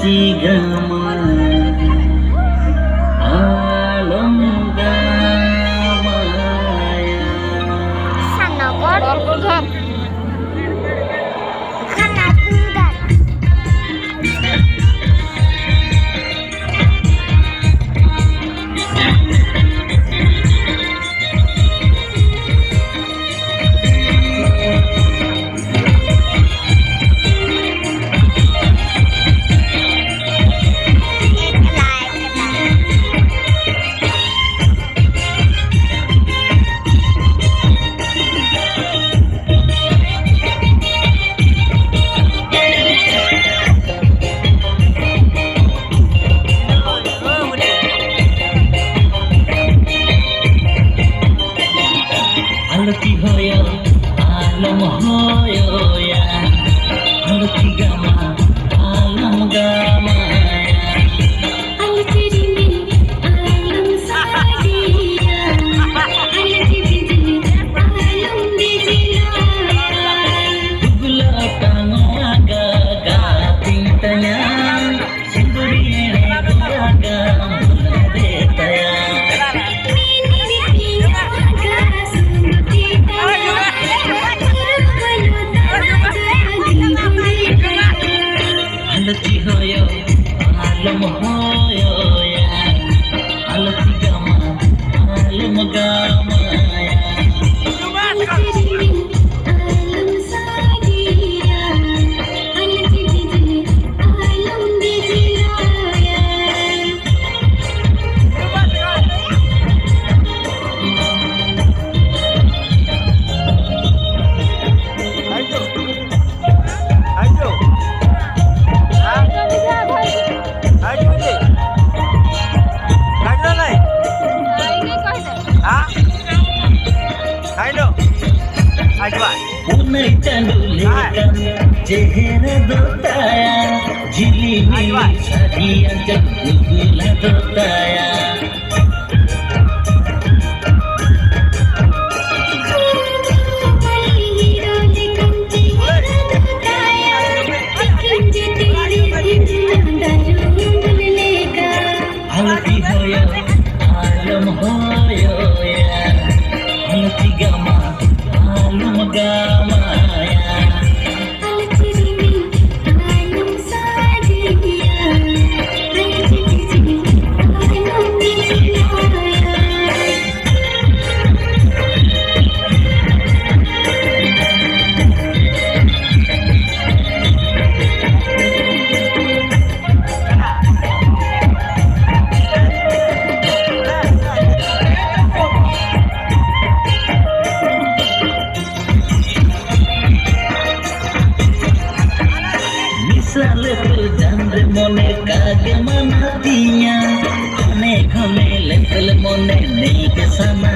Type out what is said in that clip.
Alatigaman alam gamaya. Sana border. Sana tunggal. Alati hoyo, alam hoyo ya. Alati gama, alam gama ya. Alati ringi, alam sadia. Alati bijli, alam bijla. Gula tango aga pintanya, sinduri aga detaya. Alati hoyo, alam hoyo ya. Alati gama, alam gama ya. Alati ringi, alam sadia. Alati bijli, alam bijla. Punai candulekan jehera dotaya, jili mili sadia jagugula dotaya. Alati hoyo, alam hoyo ya. Alati gama, alam gama ya. Alati ringi, alam sadia. Alati bijli, alam bijla. Misale tu jande mone kage manatinya, khane khane lekal mone nei ke sana